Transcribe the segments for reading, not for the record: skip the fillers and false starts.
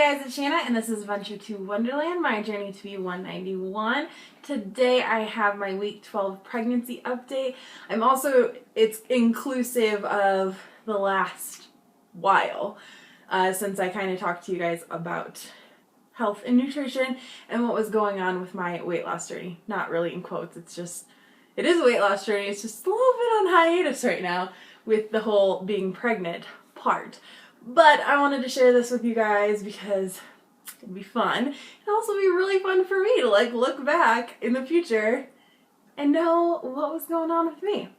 Hey guys, it's Shanna and this is Adventure to Wonderland, my journey to be 191. Today I have my week 12 pregnancy update. It's inclusive of the last while, since I kind of talked to you guys about health and nutrition and what was going on with my weight loss journey. Not really in quotes, it is a weight loss journey, it's just a little bit on hiatus right now with the whole being pregnant part. But I wanted to share this with you guys because it'd be fun and also be really fun for me to look back in the future and know what was going on with me.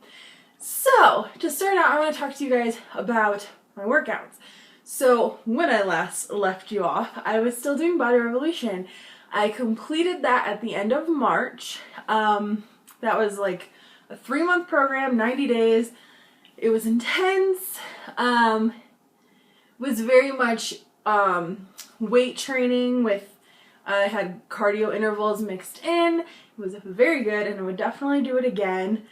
So to start out, I want to talk to you guys about my workouts. So when I last left you off, I was still doing Body Revolution. I completed that at the end of March. That was like a 3-month program, 90 days. It was intense. Was very much weight training with, I had cardio intervals mixed in. It was very good and I would definitely do it again.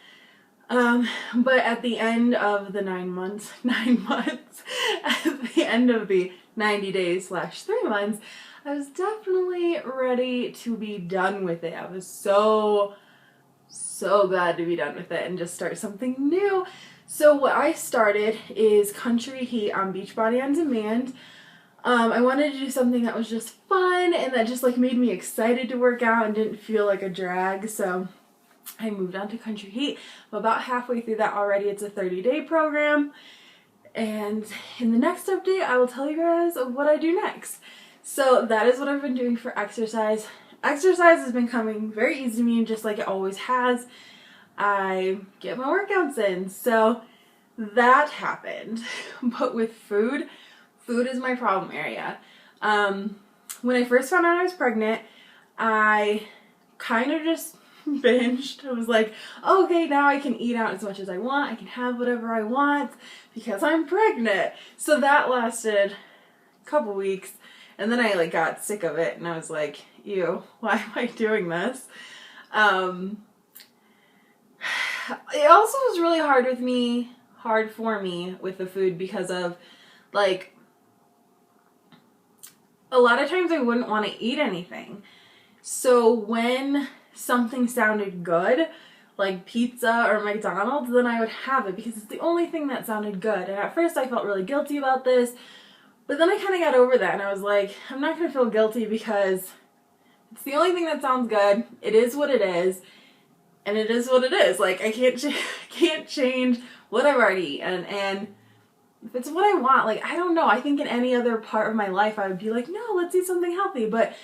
But at the end of the 9 months, at the end of the 90 days / 3 months, I was definitely ready to be done with it. I was so glad to be done with it and just start something new. So what I started is Country Heat on Beachbody on demand. I wanted to do something that was just fun and that just made me excited to work out and didn't feel like a drag. So I moved on to Country Heat. I'm about halfway through that already. It's a 30-day program. And in the next update, I will tell you guys what I do next. So that is what I've been doing for exercise. Exercise has been coming very easy to me, just like it always has. I get my workouts in, so that happened. But with food is my problem area. When I first found out I was pregnant, I kind of just binged. I was like, okay, now I can eat out as much as I want. I can have whatever I want because I'm pregnant. So that lasted a couple weeks, and then I got sick of it, and I was like, ew, why am I doing this? It also was really hard for me with the food because of a lot of times I wouldn't want to eat anything. So when something sounded good, like pizza or McDonald's, then I would have it because it's the only thing that sounded good. And at first I felt really guilty about this, but then I kind of got over that and I was like, I'm not going to feel guilty because it's the only thing that sounds good. It is what it is. And it is what it is. I can't change what I've already eaten. And if it's what I want, I don't know. I think in any other part of my life, I would be like, no, let's eat something healthy. But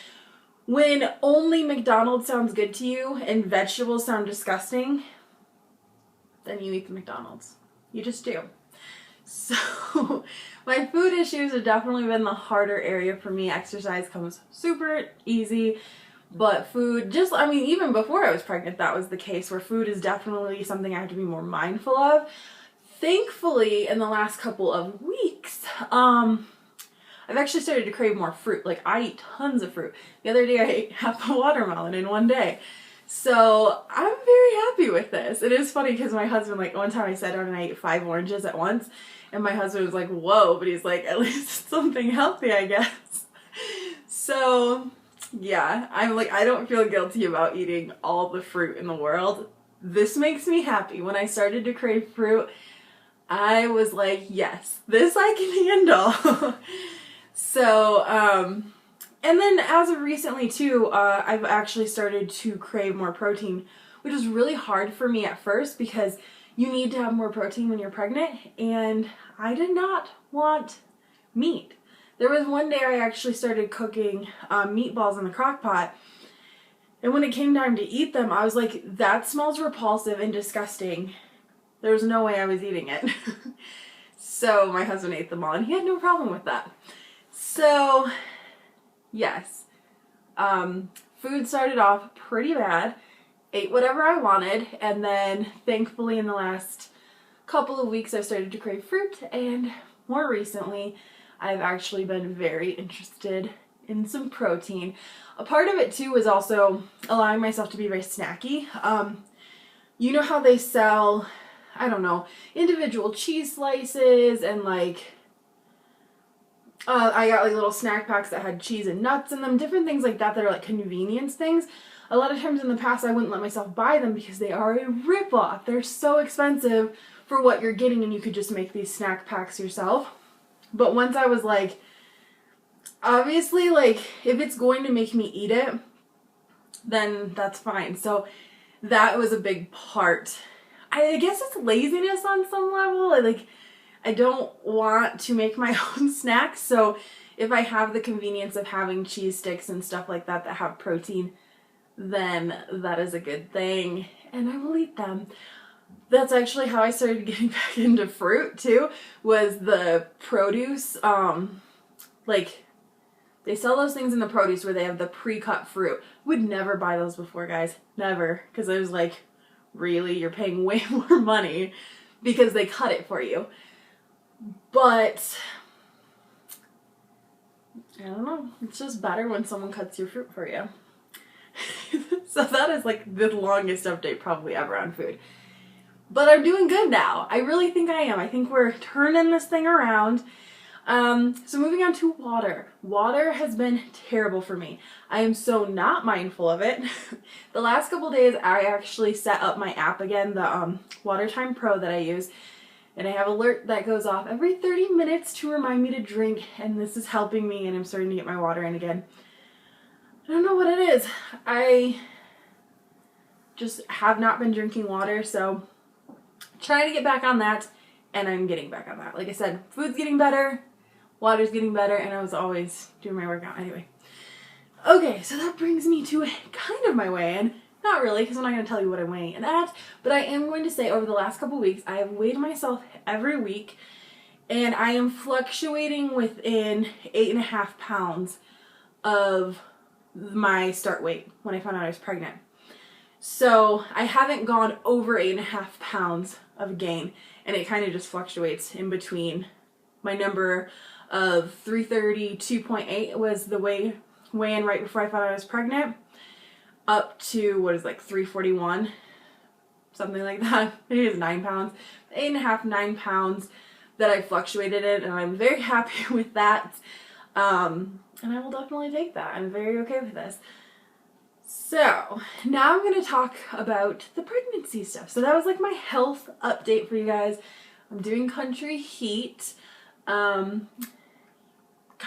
when only McDonald's sounds good to you and vegetables sound disgusting, then you eat the McDonald's. You just do. So my food issues have definitely been the harder area for me. Exercise comes super easy. But food, even before I was pregnant, that was the case, where food is definitely something I have to be more mindful of. Thankfully, in the last couple of weeks, I've actually started to crave more fruit. I eat tons of fruit. The other day I ate half a watermelon in one day. So I'm very happy with this. It is funny because my husband, one time I sat down and I ate 5 oranges at once, and my husband was like, whoa, but he's like, at least it's something healthy, I guess. So yeah, I don't feel guilty about eating all the fruit in the world. This makes me happy. When I started to crave fruit, I was like, yes, this I can handle. So, and then as of recently too, I've actually started to crave more protein, which is really hard for me at first because you need to have more protein when you're pregnant, and I did not want meat. There was one day I actually started cooking meatballs in the crock pot, and when it came time to eat them, I was like, that smells repulsive and disgusting. There was no way I was eating it. So my husband ate them all, and he had no problem with that. So yes, food started off pretty bad, ate whatever I wanted, and then thankfully in the last couple of weeks I've started to crave fruit, and more recently I've actually been very interested in some protein. A part of it too was also allowing myself to be very snacky. You know how they sell, I don't know, individual cheese slices and I got like little snack packs that had cheese and nuts in them, different things like that that are like convenience things. A lot of times in the past I wouldn't let myself buy them because they are a ripoff. They're so expensive for what you're getting, and you could just make these snack packs yourself. But once I was like, obviously, like, if it's going to make me eat it, then that's fine. So that was a big part. I guess it's laziness on some level. I don't want to make my own snacks, so if I have the convenience of having cheese sticks and stuff like that that have protein, then that is a good thing, and I will eat them. That's actually how I started getting back into fruit too, was the produce. Like, they sell those things in the produce where they have the pre-cut fruit. Would never buy those before, guys. Never. Because I was like, really? You're paying way more money because they cut it for you. But I don't know. It's just better when someone cuts your fruit for you. So that is like the longest update probably ever on food. But I'm doing good now. I really think I am. I think we're turning this thing around. So moving on to water. Water has been terrible for me. I am so not mindful of it. The last couple days I actually set up my app again, the Water Time Pro that I use. And I have an alert that goes off every 30 minutes to remind me to drink. And this is helping me, and I'm starting to get my water in again. I don't know what it is. I just have not been drinking water, so trying to get back on that, and I'm getting back on that. Like I said, food's getting better, water's getting better, and I was always doing my workout anyway. Okay, so that brings me to kind of my weigh-in. Not really, because I'm not going to tell you what I'm weighing in at, but I am going to say over the last couple weeks, I have weighed myself every week, and I am fluctuating within 8.5 pounds of my start weight when I found out I was pregnant. So I haven't gone over 8.5 pounds of gain, and it kind of just fluctuates in between. My number of 332.8 was the weigh-in right before I found out I was pregnant, up to what is like 341, something like that. Maybe it's 9 pounds, 8.5, 9 pounds that I fluctuated in, and I'm very happy with that. And I will definitely take that. I'm very okay with this. So now I'm going to talk about the pregnancy stuff. So that was like my health update for you guys. I'm doing country heat, kind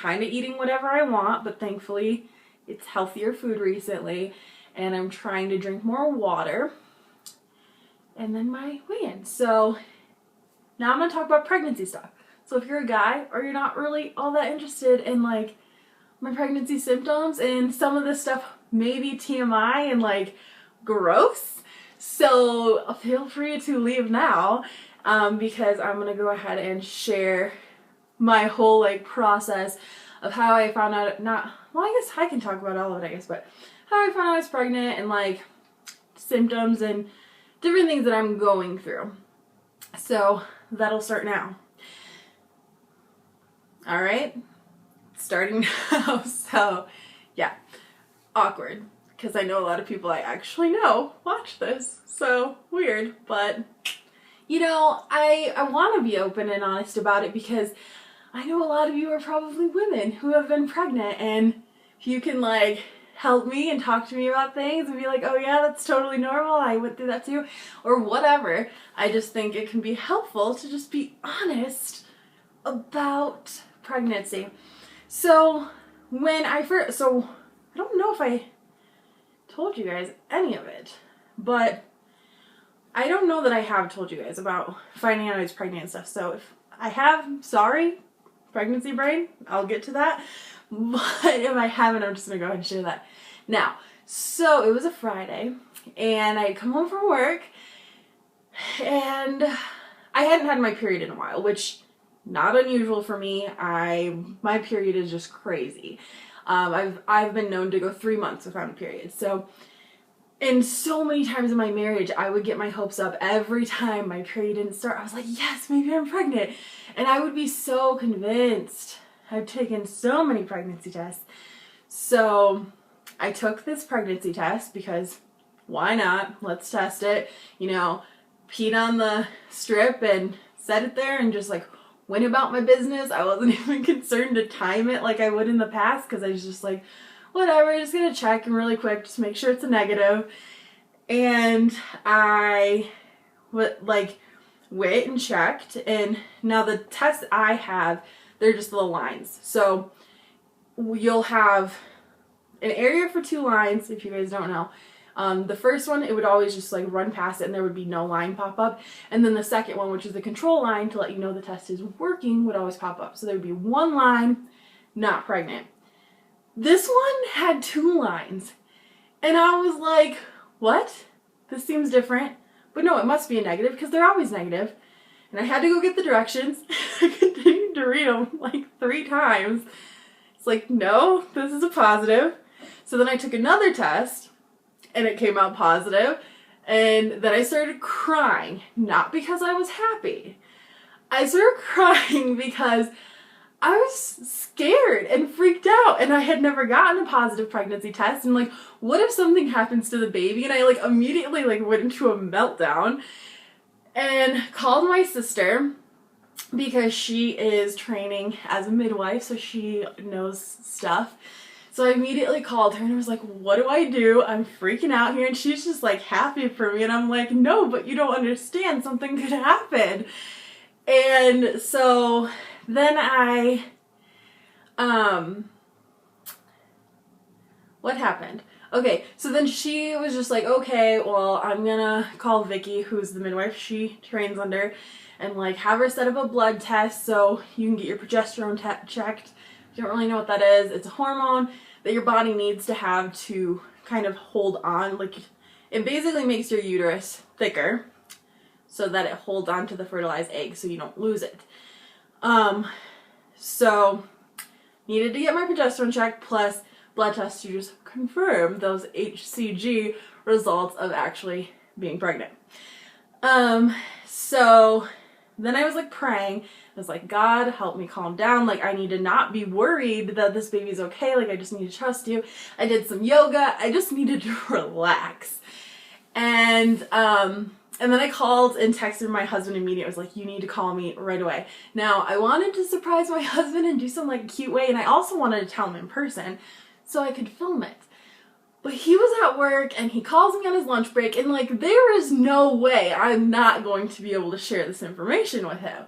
of eating whatever I want, but thankfully it's healthier food recently, and I'm trying to drink more water, and then my weigh-in. So now I'm going to talk about pregnancy stuff. So if you're a guy or you're not really all that interested in like my pregnancy symptoms, and some of this stuff may be TMI and like gross, so feel free to leave now, because I'm gonna go ahead and share my whole like process of how I found out, I guess I can talk about all of it, I guess, but how I found out I was pregnant, and like symptoms and different things that I'm going through. So that'll start now. All right, starting now. So yeah, awkward, because I know a lot of people I actually know watch this, so weird, but you know, I want to be open and honest about it, because I know a lot of you are probably women who have been pregnant, and you can like help me and talk to me about things and be like, oh yeah, that's totally normal, I went through that too, or whatever. I just think it can be helpful to just be honest about pregnancy. So when I don't know if I told you guys any of it, but I don't know that I have told you guys about finding out I was pregnant and stuff. So if I have, sorry, pregnancy brain, I'll get to that. But if I haven't, I'm just going to go ahead and share that now. So it was a Friday, and I had come home from work, and I hadn't had my period in a while, which not unusual for me. My period is just crazy. I've been known to go 3 months without a period. So, and so many times in my marriage, I would get my hopes up every time my period didn't start. I was like, yes, maybe I'm pregnant. And I would be so convinced. I've taken so many pregnancy tests. So I took this pregnancy test because why not? Let's test it. You know, peed on the strip and set it there and just like went about my business. I wasn't even concerned to time it like I would in the past because I was just like, whatever, just gonna check and really quick, just make sure it's a negative. And I went and checked, and now the tests I have, they're just little lines. So you'll have an area for 2 lines, if you guys don't know. The first one, it would always just like run past it and there would be no line pop up. And then the second one, which is the control line to let you know the test is working, would always pop up. So there would be 1 line, not pregnant. This one had 2 lines. And I was like, what? This seems different. But no, it must be a negative because they're always negative. And I had to go get the directions. I continued to read them like 3 times. It's like, no, this is a positive. So then I took another test and it came out positive. And then I started crying, not because I was happy. I started crying because I was scared and freaked out, and I had never gotten a positive pregnancy test, and like, what if something happens to the baby? And I like immediately like went into a meltdown and called my sister because she is training as a midwife, so she knows stuff. So I immediately called her and I was like, what do I do? I'm freaking out here. And she's just like happy for me. And I'm like, no, but you don't understand. Something could happen. And so then what happened? Okay, so then she was just like, okay, well, I'm gonna call Vicky, who's the midwife she trains under, and like have her set up a blood test so you can get your progesterone checked. You don't really know what that is. It's a hormone that your body needs to have to kind of hold on. Like, it basically makes your uterus thicker so that it holds on to the fertilized egg so you don't lose it. So needed to get my progesterone checked plus blood tests to just confirm those HCG results of actually being pregnant. So then I was like praying. I was like, God, help me calm down. Like, I need to not be worried that this baby's okay. Like, I just need to trust you. I did some yoga. I just needed to relax. And then I called and texted my husband immediately. I was like, you need to call me right away. Now, I wanted to surprise my husband and do some like cute way. And I also wanted to tell him in person so I could film it. But he was at work and he calls me on his lunch break. And like, there is no way I'm not going to be able to share this information with him.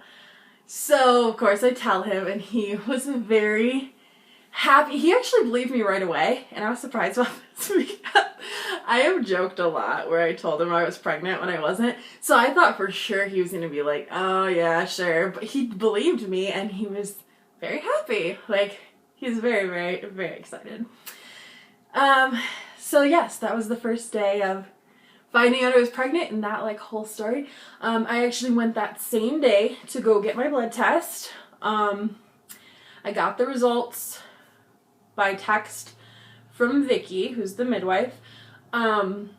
So, of course, I tell him, and he was very happy. He actually believed me right away, and I was surprised about this because I have joked a lot where I told him I was pregnant when I wasn't. So I thought for sure he was going to be like, oh, yeah, sure. But he believed me, and he was very happy. Like, he's very, very, very excited. So, yes, that was the first day of finding out I was pregnant and that like whole story. I actually went that same day to go get my blood test. I got the results by text from Vicky, who's the midwife, confirming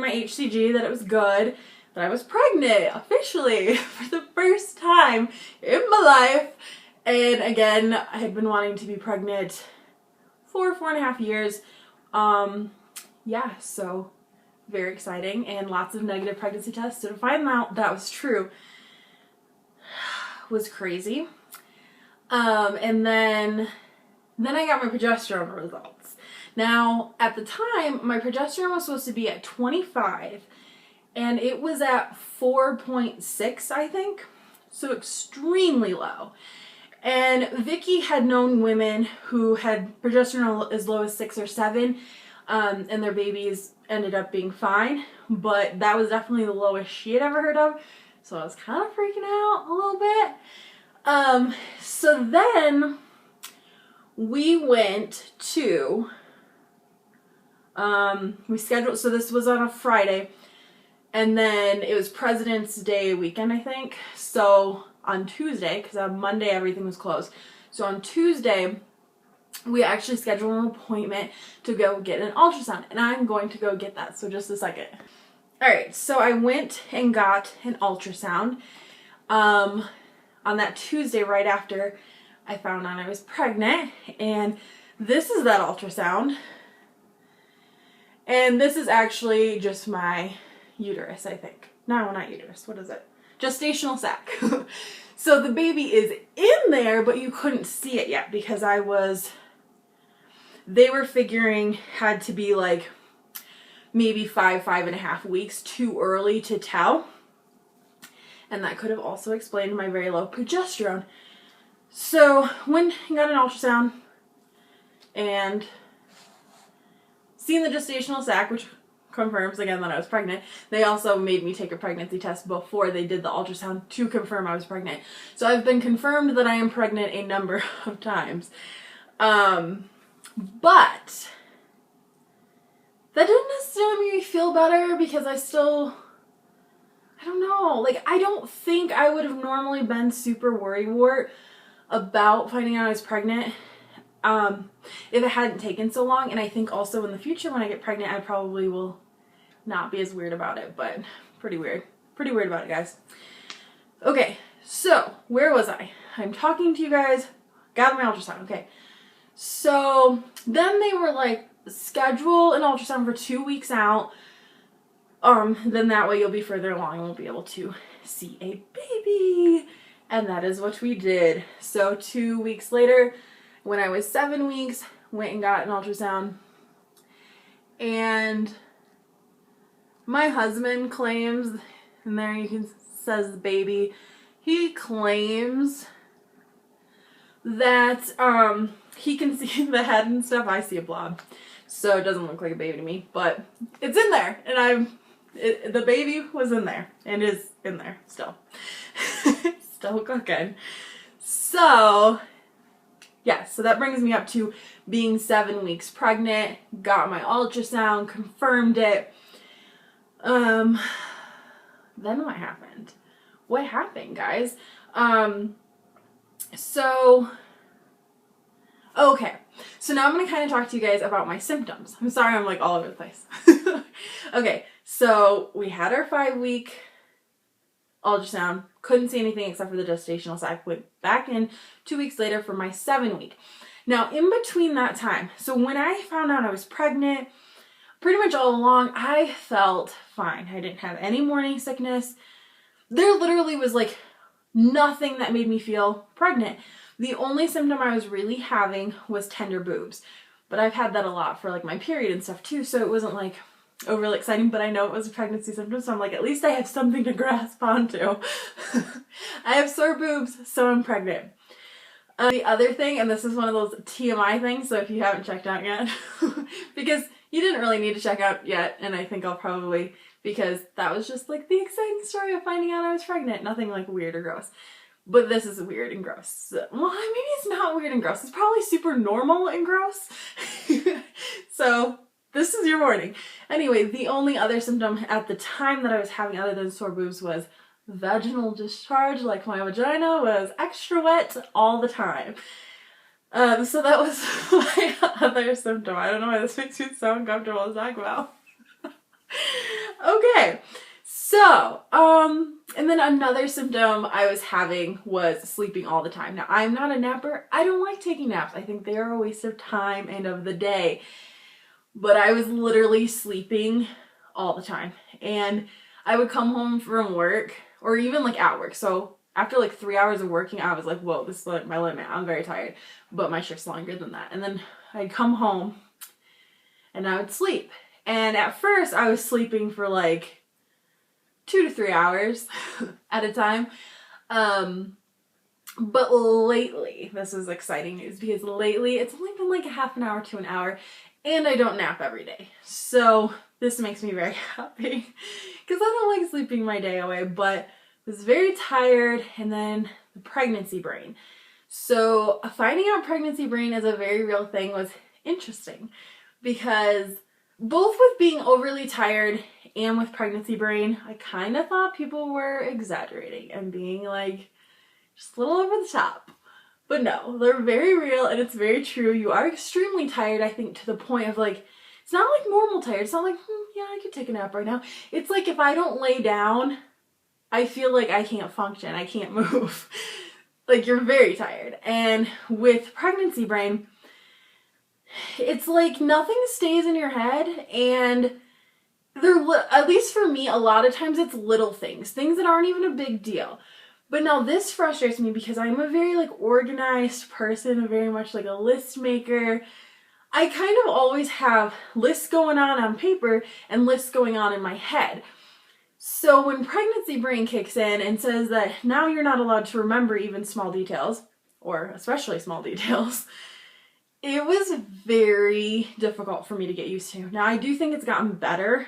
my HCG, that it was good, that I was pregnant officially for the first time in my life. And again, I had been wanting to be pregnant for 4.5 years. Yeah, so very exciting, and lots of negative pregnancy tests. So to find out that was true was crazy. And then I got my progesterone results. Now, at the time, my progesterone was supposed to be at 25, and it was at 4.6, I think. So extremely low. And Vicky had known women who had progesterone as low as 6 or 7, and their babies ended up being fine, but that was definitely the lowest she had ever heard of, so I was kind of freaking out a little bit. So then we went to, we scheduled, so this was on a Friday, and then it was President's Day weekend, I think, so on Tuesday, because on Monday everything was closed, so on Tuesday, we actually scheduled an appointment to go get an ultrasound, and I'm going to go get that, so just a second. Alright, so I went and got an ultrasound on that Tuesday right after I found out I was pregnant, and this is that ultrasound, and this is actually just my uterus, I think. No, not uterus, what is it? gestational sac. So the baby is in there, but you couldn't see it yet because they were figuring had to be like maybe 5.5 weeks too early to tell. And that could have also explained my very low progesterone. So when I got an ultrasound and seen the gestational sac, which confirms again that I was pregnant, they also made me take a pregnancy test before they did the ultrasound to confirm I was pregnant. So I've been confirmed that I am pregnant a number of times. But that didn't necessarily make me feel better because I don't know, like I don't think I would have normally been super worrywart about finding out I was pregnant if it hadn't taken so long. And I think also in the future when I get pregnant, I probably will not be as weird about it, but pretty weird about it, guys. Okay, so where was I? I'm talking to you guys, got my ultrasound, okay. So then they were like, schedule an ultrasound for 2 weeks out. Then that way you'll be further along and we'll be able to see a baby. And that is what we did. So 2 weeks later, when I was 7 weeks, went and got an ultrasound. And my husband claims, and there you can says the baby, he claims that he can see the head and stuff. I see a blob. So it doesn't look like a baby to me, but it's in there, and the baby was in there, and is in there still. Still cooking. So, yeah, so that brings me up to being 7 weeks pregnant, got my ultrasound, confirmed it. Then what happened? What happened, guys? Okay, so now I'm going to kind of talk to you guys about my symptoms. I'm sorry I'm like all over the place. Okay, so we had our 5-week ultrasound, couldn't see anything except for the gestational sac, went back in 2 weeks later for my 7-week. Now, in between that time, so when I found out I was pregnant, pretty much all along, I felt fine. I didn't have any morning sickness. There literally was like nothing that made me feel pregnant. The only symptom I was really having was tender boobs. But I've had that a lot for like my period and stuff too, so it wasn't like overly exciting, but I know it was a pregnancy symptom, so I'm like, at least I have something to grasp onto. I have sore boobs, so I'm pregnant. The other thing, and this is one of those TMI things, so if you haven't checked out yet, because you didn't really need to check out yet, and I think I'll probably, because that was just like the exciting story of finding out I was pregnant, nothing like weird or gross. But this is weird and gross. Well, maybe it's not weird and gross. It's probably super normal and gross. So this is your warning. Anyway, the only other symptom at the time that I was having other than sore boobs was vaginal discharge. Like my vagina was extra wet all the time. So that was my other symptom. I don't know why this makes me so uncomfortable to talk about. Okay. So, and then another symptom I was having was sleeping all the time. Now, I'm not a napper. I don't like taking naps. I think they are a waste of time and of the day. But I was literally sleeping all the time. And I would come home from work, or even like at work. So after like 3 hours of working, I was like, whoa, this is like my limit. I'm very tired. But my shift's longer than that. And then I'd come home and I would sleep. And at first I was sleeping for like 2 to 3 hours at a time. But lately, this is exciting news, because lately it's only been like a half an hour to an hour, and I don't nap every day. So this makes me very happy, because I don't like sleeping my day away, but I was very tired. And then the pregnancy brain. So finding out pregnancy brain is a very real thing was interesting, because both with being overly tired and with pregnancy brain, I kind of thought people were exaggerating and being like just a little over the top. But no, they're very real, and it's very true. You are extremely tired, I think, to the point of like, it's not like normal tired. It's not like, yeah, I could take a nap right now. It's like if I don't lay down, I feel like I can't function. I can't move. Like, you're very tired. And with pregnancy brain, it's like nothing stays in your head, and at least for me, a lot of times it's little things that aren't even a big deal. But now this frustrates me because I'm a very like organized person, very much like a list maker. I kind of always have lists going on paper and lists going on in my head. So when pregnancy brain kicks in and says that now you're not allowed to remember even small details, or especially small details, it was very difficult for me to get used to. Now I do think it's gotten better.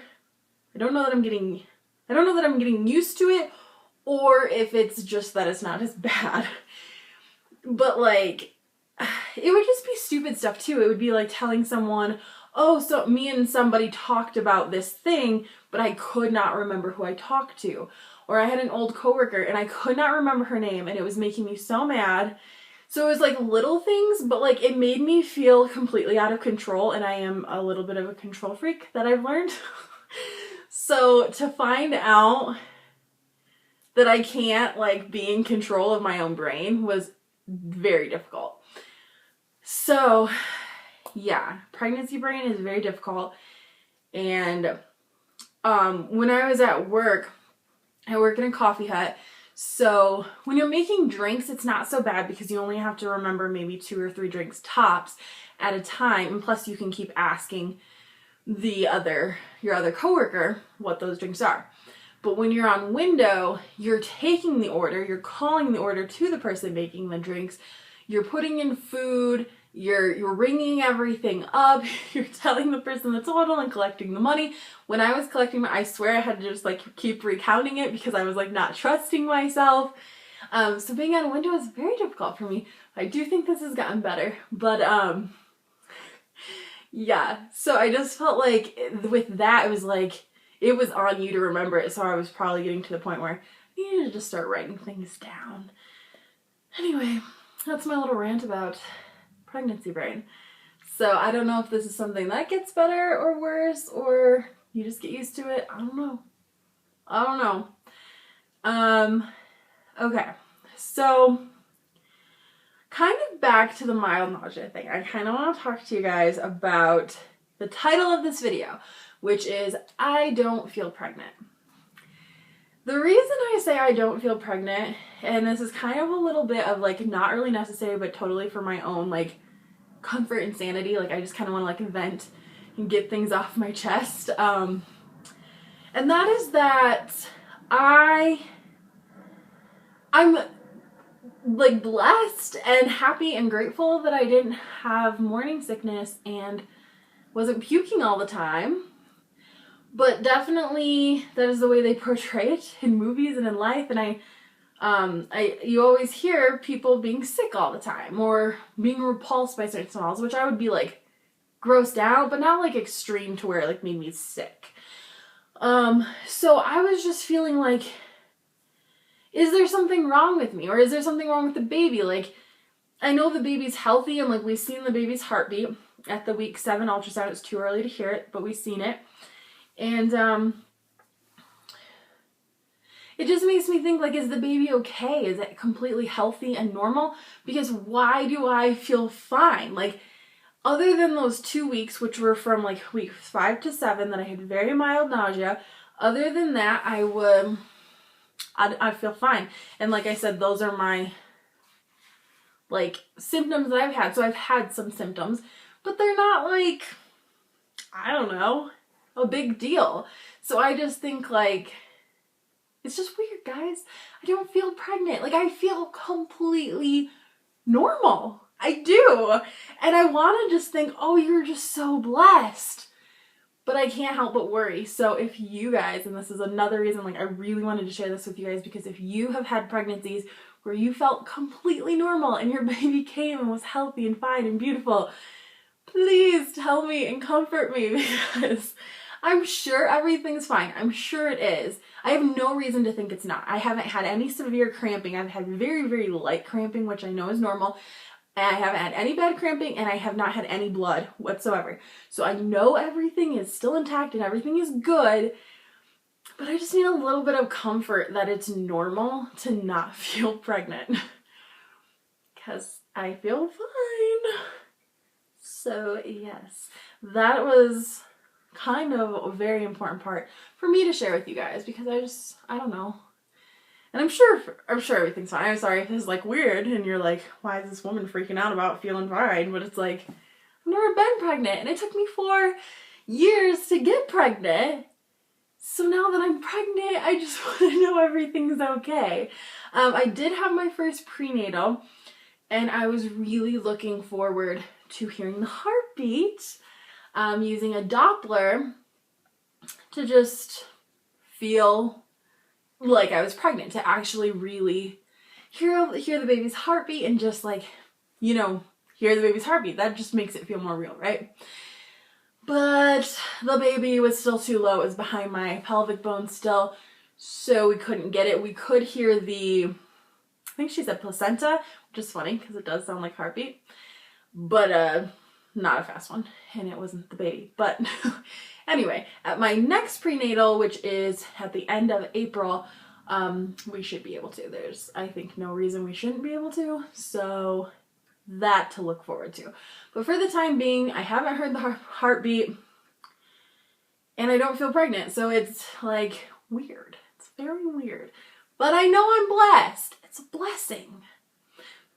I don't know that I'm getting used to it, or if it's just that it's not as bad. But like, it would just be stupid stuff too. It would be like telling someone, oh, so me and somebody talked about this thing, but I could not remember who I talked to. Or I had an old coworker and I could not remember her name and it was making me so mad. So it was like little things, but like it made me feel completely out of control, and I am a little bit of a control freak that I've learned. So to find out that I can't like be in control of my own brain was very difficult. So yeah, pregnancy brain is very difficult. And when I was at work, I work in a coffee hut. So when you're making drinks, it's not so bad because you only have to remember maybe 2 or 3 drinks tops at a time. And plus you can keep asking your other coworker what those drinks are. But when you're on window, you're taking the order, you're calling the order to the person making the drinks, you're putting in food, you're ringing everything up, you're telling the person the total and collecting the money. When I was collecting, I swear I had to just like keep recounting it because I was like not trusting myself. So being on window is very difficult for me. I do think this has gotten better, but yeah. So I just felt like with that, it was like, it was on you to remember it. So I was probably getting to the point where I needed to just start writing things down. Anyway, that's my little rant about pregnancy brain. So I don't know if this is something that gets better or worse, or you just get used to it. I don't know. Okay. So kind of back to the mild nausea thing. I kind of want to talk to you guys about the title of this video, which is I don't feel pregnant. The reason I say I don't feel pregnant, and this is kind of a little bit of like not really necessary, but totally for my own like comfort and sanity, like I just kind of want to like vent and get things off my chest. And that is that I'm like blessed and happy and grateful that I didn't have morning sickness and wasn't puking all the time. But definitely that is the way they portray it in movies and in life. And you always hear people being sick all the time or being repulsed by certain smells, which I would be like grossed out, but not like extreme to where it like made me sick. So I was just feeling like, is there something wrong with me? Or is there something wrong with the baby? Like, I know the baby's healthy and like we've seen the baby's heartbeat at the week 7 ultrasound. It's too early to hear it, but we've seen it. And it just makes me think, like, is the baby okay? Is it completely healthy and normal? Because why do I feel fine? Like, other than those 2 weeks, which were from like week 5 to 7 that I had very mild nausea, other than that, I feel fine. And like I said, those are my like symptoms that I've had. So I've had some symptoms, but they're not like, I don't know, a big deal. So I just think like, it's just weird, guys. I don't feel pregnant. Like I feel completely normal. I do. And I want to just think, oh, you're just so blessed. But I can't help but worry. So if you guys, and this is another reason, like I really wanted to share this with you guys, because if you have had pregnancies where you felt completely normal and your baby came and was healthy and fine and beautiful, please tell me and comfort me, because I'm sure everything's fine. I'm sure it is. I have no reason to think it's not. I haven't had any severe cramping. I've had very, very light cramping, which I know is normal. And I haven't had any bad cramping, and I have not had any blood whatsoever. So I know everything is still intact and everything is good, but I just need a little bit of comfort that it's normal to not feel pregnant. Because I feel fine. So yes, that was kind of a very important part for me to share with you guys because I don't know. And I'm sure everything's fine. I'm sorry if this is like weird and you're like, why is this woman freaking out about feeling fine? But it's like, I've never been pregnant and it took me 4 years to get pregnant. So now that I'm pregnant, I just want to know everything's okay. I did have my first prenatal and I was really looking forward to hearing the heartbeat, using a Doppler to just feel like I was pregnant, to actually really hear the baby's heartbeat and just like, you know, hear the baby's heartbeat. That just makes it feel more real, right? But the baby was still too low. It was behind my pelvic bone still, so we couldn't get it. We could hear the, I think she said placenta, which is funny because it does sound like heartbeat, but not a fast one, and it wasn't the baby. But anyway, at my next prenatal, which is at the end of April, we should be able to. There's, I think, no reason we shouldn't be able to, so that to look forward to. But for the time being, I haven't heard the heartbeat and I don't feel pregnant, so it's like weird. It's very weird, but I know I'm blessed. It's a blessing.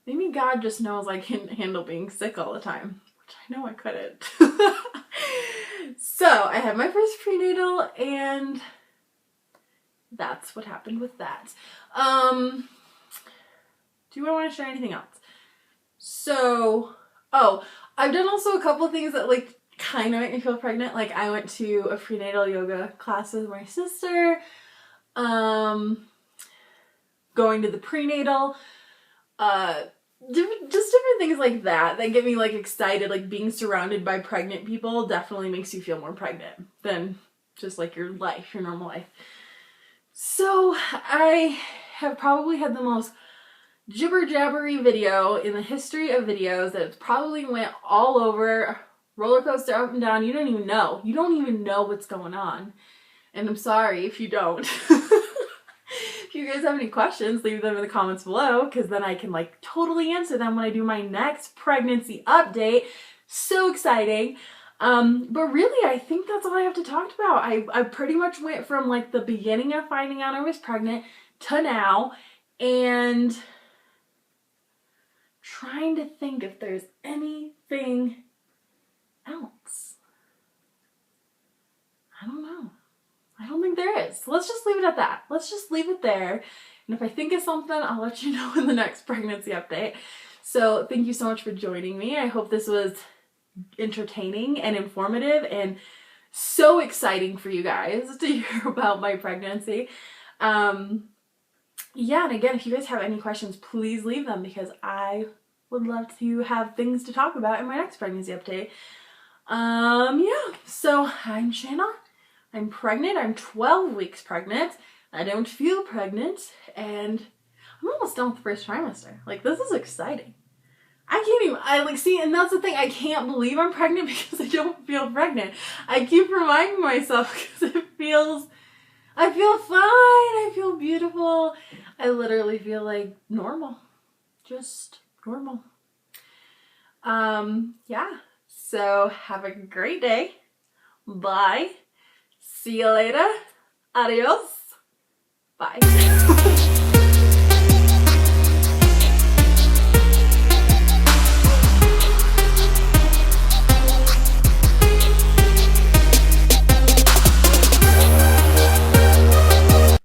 Maybe God just knows I can handle being sick all the time, which I know I couldn't. So I had my first prenatal and that's what happened with that. Do I want to share anything else? So, I've done also a couple things that like kind of make me feel pregnant. Like I went to a prenatal yoga class with my sister, going to the prenatal, just different things like that that get me like excited. Like being surrounded by pregnant people definitely makes you feel more pregnant than just like your life, your normal life. So I have probably had the most jibber-jabbery video in the history of videos that it's probably went all over, roller coaster up and down. You don't even know. You don't even know what's going on. And I'm sorry if you don't. If you guys have any questions, leave them in the comments below because then I can like totally answer them when I do my next pregnancy update. So exciting. But really, I think that's all I have to talk about. I pretty much went from like the beginning of finding out I was pregnant to now, and trying to think if there's anything else. I don't know. I don't think there is. Let's just leave it at that. Let's just leave it there. And if I think of something, I'll let you know in the next pregnancy update. So thank you so much for joining me. I hope this was entertaining and informative and so exciting for you guys to hear about my pregnancy. Yeah, and again, if you guys have any questions, please leave them because I would love to have things to talk about in my next pregnancy update. Yeah, so I'm Shanna. I'm pregnant. I'm 12 weeks pregnant. I don't feel pregnant, and I'm almost done with the first trimester. Like, this is exciting. I can't even, see, and that's the thing, I can't believe I'm pregnant because I don't feel pregnant. I keep reminding myself because I feel fine, I feel beautiful. I literally feel like normal. Just normal. Yeah. So have a great day. Bye. See you later. Adios. Bye.